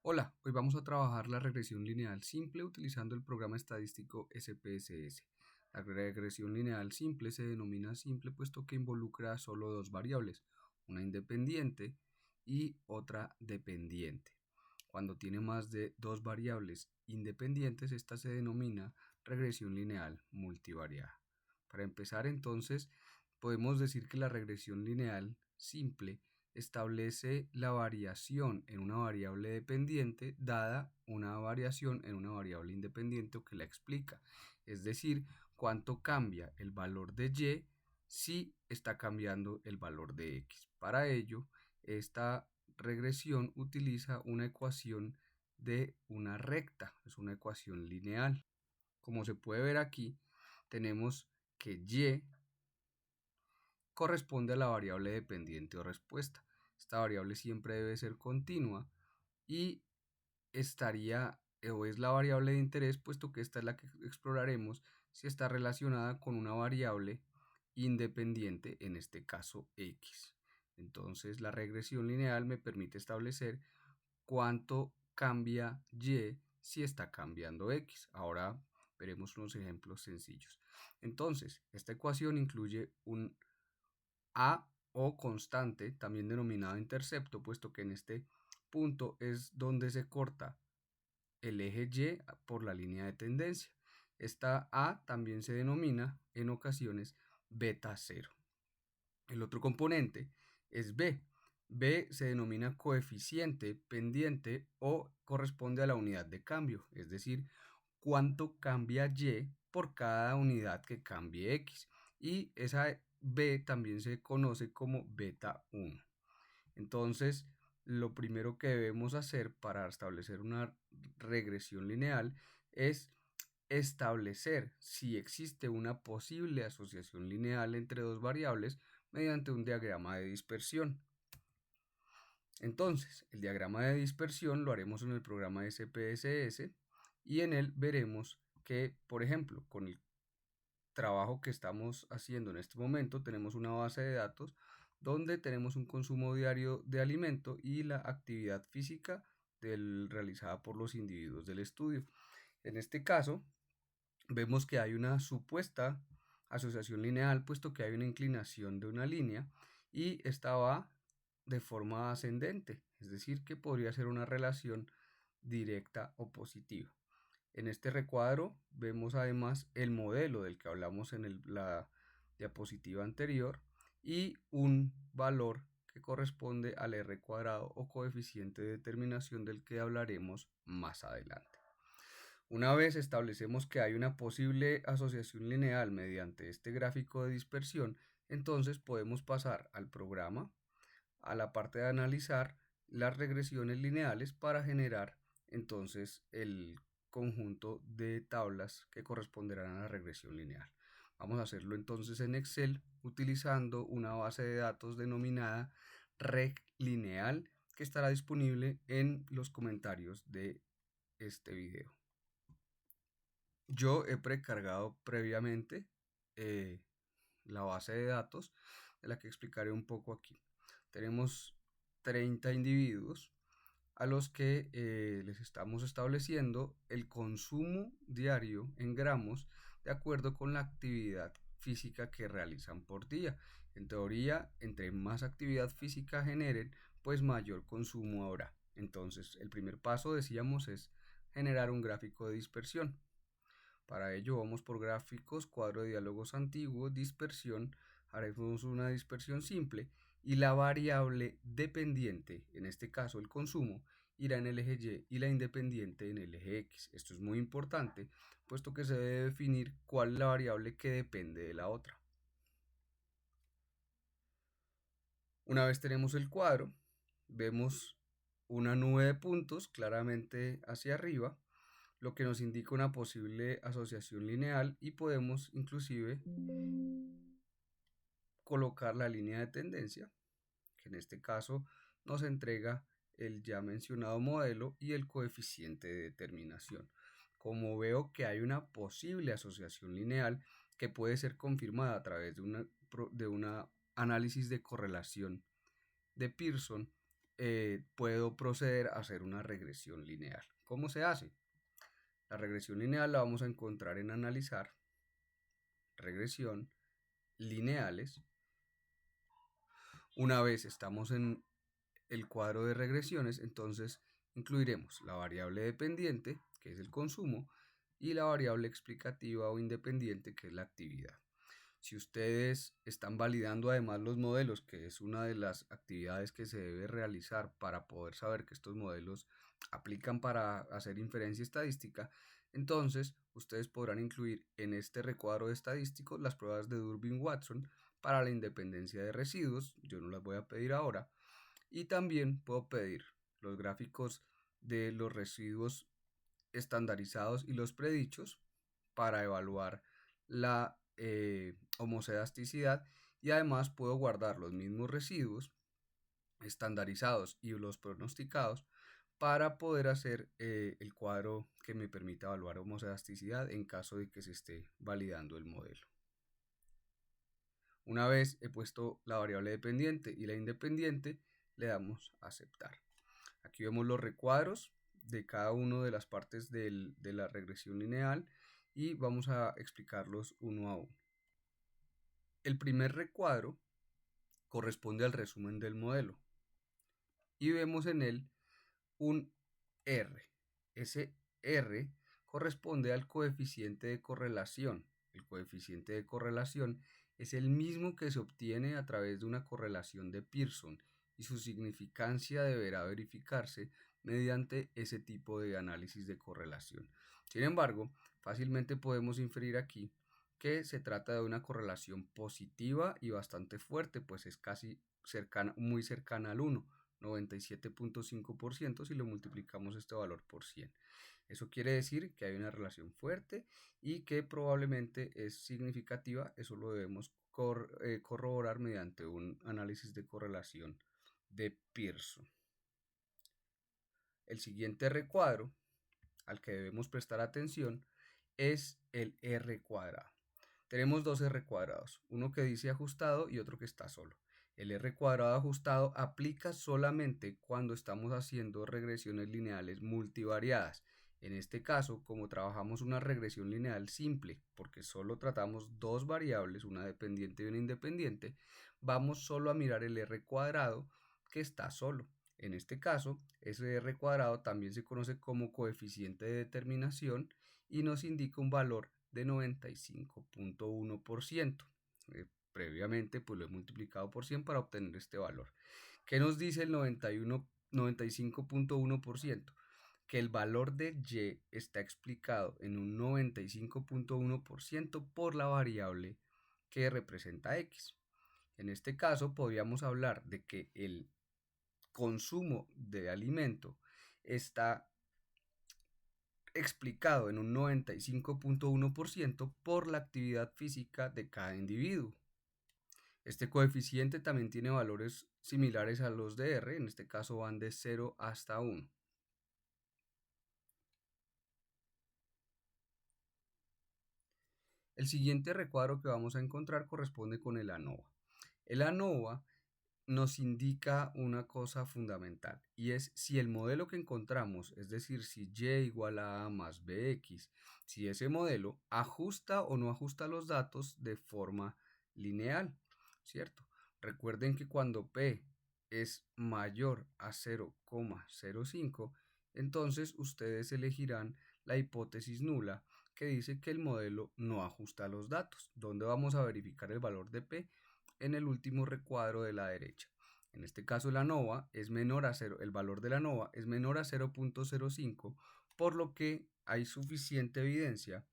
Hola, hoy vamos a trabajar la regresión lineal simple utilizando el programa estadístico SPSS. La regresión lineal simple se denomina simple puesto que involucra solo dos variables, una independiente y otra dependiente. Cuando tiene más de dos variables independientes, esta se denomina regresión lineal multivariada. Para empezar, entonces, podemos decir que la regresión lineal simple establece la variación en una variable dependiente dada una variación en una variable independiente o que la explica. Es decir, cuánto cambia el valor de y si está cambiando el valor de x. Para ello, esta regresión utiliza una ecuación de una recta, es una ecuación lineal. Como se puede ver aquí, tenemos que y corresponde a la variable dependiente o respuesta. Esta variable siempre debe ser continua y estaría o es la variable de interés, puesto que esta es la que exploraremos si está relacionada con una variable independiente, en este caso x. Entonces la regresión lineal me permite establecer cuánto cambia y si está cambiando x. Ahora veremos unos ejemplos sencillos. Entonces, esta ecuación incluye un a o constante, también denominado intercepto, puesto que en este punto es donde se corta el eje Y por la línea de tendencia. Esta A también se denomina en ocasiones beta 0. El otro componente es B. B se denomina coeficiente pendiente o corresponde a la unidad de cambio, es decir, cuánto cambia Y por cada unidad que cambie X. Y esa B también se conoce como beta 1. Entonces, lo primero que debemos hacer para establecer una regresión lineal es establecer si existe una posible asociación lineal entre dos variables mediante un diagrama de dispersión. Entonces, el diagrama de dispersión lo haremos en el programa SPSS y en él veremos que, por ejemplo, con el trabajo que estamos haciendo en este momento, tenemos una base de datos donde tenemos un consumo diario de alimento y la actividad física realizada por los individuos del estudio. En este caso, vemos que hay una supuesta asociación lineal, puesto que hay una inclinación de una línea y esta va de forma ascendente, es decir, que podría ser una relación directa o positiva. En este recuadro vemos además el modelo del que hablamos en la diapositiva anterior y un valor que corresponde al r cuadrado o coeficiente de determinación del que hablaremos más adelante. Una vez establecemos que hay una posible asociación lineal mediante este gráfico de dispersión, entonces podemos pasar al programa, a la parte de analizar las regresiones lineales para generar entonces el conjunto de tablas que corresponderán a la regresión lineal. Vamos a hacerlo entonces en Excel utilizando una base de datos denominada RegLineal que estará disponible en los comentarios de este video. Yo he precargado previamente la base de datos de la que explicaré un poco aquí. Tenemos 30 individuos a los que les estamos estableciendo el consumo diario en gramos de acuerdo con la actividad física que realizan por día. En teoría, entre más actividad física generen, pues mayor consumo habrá. Entonces, el primer paso, decíamos, es generar un gráfico de dispersión. Para ello vamos por gráficos, cuadro de diálogos antiguos, dispersión, haremos una dispersión simple y la variable dependiente, en este caso el consumo, irá en el eje Y y la independiente en el eje X. Esto es muy importante, puesto que se debe definir cuál es la variable que depende de la otra. Una vez tenemos el cuadro, vemos una nube de puntos claramente hacia arriba, lo que nos indica una posible asociación lineal y podemos inclusive colocar la línea de tendencia, que en este caso nos entrega el ya mencionado modelo y el coeficiente de determinación. Como veo que hay una posible asociación lineal que puede ser confirmada a través de una análisis de correlación de Pearson, puedo proceder a hacer una regresión lineal. ¿Cómo se hace? La regresión lineal la vamos a encontrar en analizar, regresión, lineales. Una vez estamos en el cuadro de regresiones, entonces incluiremos la variable dependiente, que es el consumo, y la variable explicativa o independiente, que es la actividad. Si ustedes están validando además los modelos, que es una de las actividades que se debe realizar para poder saber que estos modelos aplican para hacer inferencia estadística, entonces ustedes podrán incluir en este recuadro de estadísticos las pruebas de Durbin-Watson para la independencia de residuos. Yo no las voy a pedir ahora. Y también puedo pedir los gráficos de los residuos estandarizados y los predichos para evaluar la homocedasticidad, y además puedo guardar los mismos residuos estandarizados y los pronosticados para poder hacer el cuadro que me permita evaluar homocedasticidad en caso de que se esté validando el modelo. Una vez he puesto la variable dependiente y la independiente, le damos a aceptar. Aquí vemos los recuadros de cada una de las partes de la regresión lineal y vamos a explicarlos uno a uno. El primer recuadro corresponde al resumen del modelo y vemos en él un R. Ese R corresponde al coeficiente de correlación. El coeficiente de correlación es el mismo que se obtiene a través de una correlación de Pearson y su significancia deberá verificarse mediante ese tipo de análisis de correlación. Sin embargo, fácilmente podemos inferir aquí que se trata de una correlación positiva y bastante fuerte, pues es casi cercana, muy cercana al 1, 97.5% si lo multiplicamos este valor por 100. Eso quiere decir que hay una relación fuerte y que probablemente es significativa. Eso lo debemos corroborar mediante un análisis de correlación de Pearson. El siguiente recuadro al que debemos prestar atención es el R cuadrado. Tenemos dos R cuadrados, uno que dice ajustado y otro que está solo. El R cuadrado ajustado aplica solamente cuando estamos haciendo regresiones lineales multivariadas. En este caso, como trabajamos una regresión lineal simple, porque solo tratamos dos variables, una dependiente y una independiente, vamos solo a mirar el R cuadrado que está solo. En este caso, ese R cuadrado también se conoce como coeficiente de determinación y nos indica un valor de 95.1%. Previamente pues lo he multiplicado por 100 para obtener este valor. ¿Qué nos dice el 95.1%? Que el valor de Y está explicado en un 95.1% por la variable que representa X. En este caso podríamos hablar de que el consumo de alimento está explicado en un 95.1% por la actividad física de cada individuo. Este coeficiente también tiene valores similares a los de R, en este caso van de 0 hasta 1. El siguiente recuadro que vamos a encontrar corresponde con el ANOVA. El ANOVA nos indica una cosa fundamental, y es si el modelo que encontramos, es decir, si Y igual a más BX, si ese modelo ajusta o no ajusta los datos de forma lineal, ¿cierto? Recuerden que cuando P es mayor a 0,05, entonces ustedes elegirán la hipótesis nula que dice que el modelo no ajusta los datos. ¿Dónde vamos a verificar el valor de P? En el último recuadro de la derecha. En este caso la ANOVA es menor a 0, el valor de la ANOVA es menor a 0.05, por lo que hay suficiente evidencia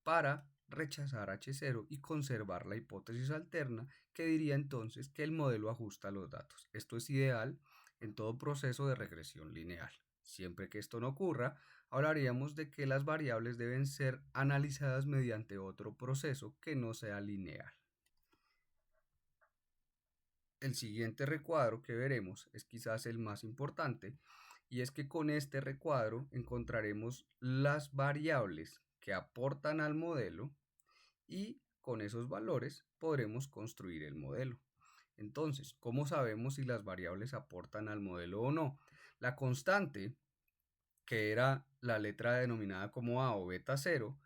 para rechazar H0 y conservar la hipótesis alterna, que diría entonces que el modelo ajusta los datos. Esto es ideal en todo proceso de regresión lineal. Siempre que esto no ocurra, hablaríamos de que las variables deben ser analizadas mediante otro proceso que no sea lineal. El siguiente recuadro que veremos es quizás el más importante, y es que con este recuadro encontraremos las variables que aportan al modelo y con esos valores podremos construir el modelo. Entonces, ¿cómo sabemos si las variables aportan al modelo o no? La constante, que era la letra denominada como A o beta 0,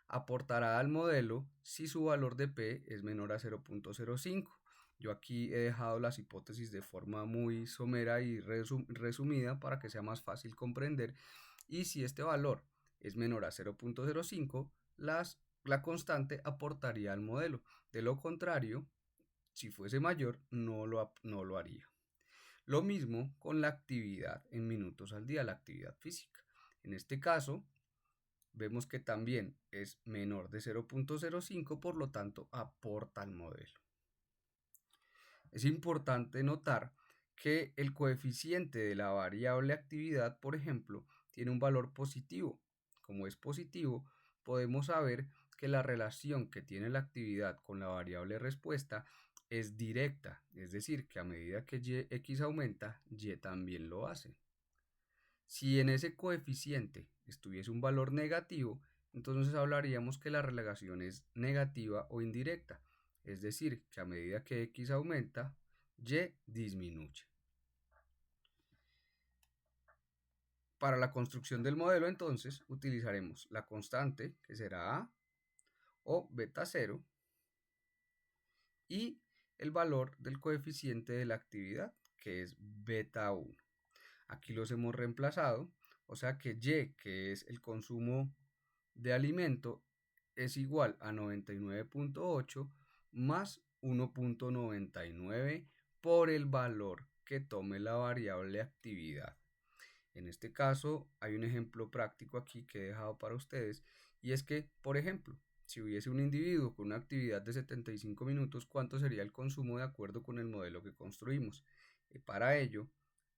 aportará al modelo si su valor de P es menor a 0.05. Yo aquí he dejado las hipótesis de forma muy somera y resumida para que sea más fácil comprender. Y si este valor es menor a 0.05, la constante aportaría al modelo. De lo contrario, si fuese mayor, no lo haría. Lo mismo con la actividad en minutos al día, la actividad física. En este caso, vemos que también es menor de 0.05, por lo tanto aporta al modelo. Es importante notar que el coeficiente de la variable actividad, por ejemplo, tiene un valor positivo. Como es positivo, podemos saber que la relación que tiene la actividad con la variable respuesta es directa, es decir, que a medida que x aumenta, y también lo hace. Si en ese coeficiente estuviese un valor negativo, entonces hablaríamos que la relación es negativa o indirecta, es decir, que a medida que x aumenta, y disminuye. Para la construcción del modelo, entonces, utilizaremos la constante, que será A, o beta 0, y el valor del coeficiente de la actividad, que es beta 1. Aquí los hemos reemplazado, o sea que Y, que es el consumo de alimento, es igual a 99.8 más 1.99 por el valor que tome la variable actividad. En este caso hay un ejemplo práctico aquí que he dejado para ustedes, y es que, por ejemplo, si hubiese un individuo con una actividad de 75 minutos, ¿cuánto sería el consumo de acuerdo con el modelo que construimos? Para ello,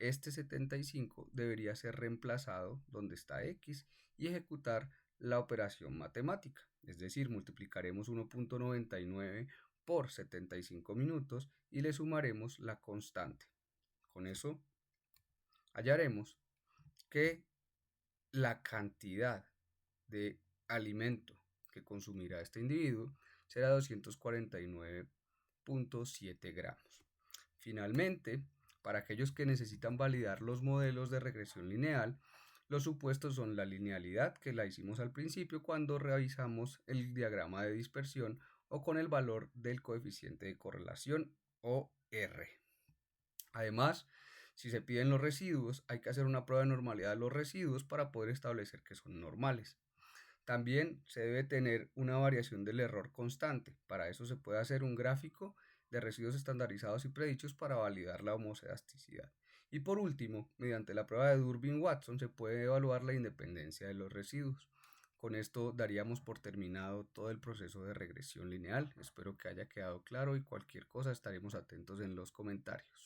este 75 debería ser reemplazado donde está x y ejecutar la operación matemática, es decir, multiplicaremos 1.99 por 75 minutos y le sumaremos la constante. Con eso hallaremos que la cantidad de alimento que consumirá este individuo será 249.7 gramos. Finalmente, para aquellos que necesitan validar los modelos de regresión lineal, los supuestos son la linealidad, que la hicimos al principio cuando revisamos el diagrama de dispersión, o con el valor del coeficiente de correlación, o R. Además, si se piden los residuos, hay que hacer una prueba de normalidad de los residuos para poder establecer que son normales. También se debe tener una variación del error constante. Para eso se puede hacer un gráfico de residuos estandarizados y predichos para validar la homoelasticidad. Y por último, mediante la prueba de Durbin-Watson se puede evaluar la independencia de los residuos. Con esto daríamos por terminado todo el proceso de regresión lineal. Espero que haya quedado claro y cualquier cosa estaremos atentos en los comentarios.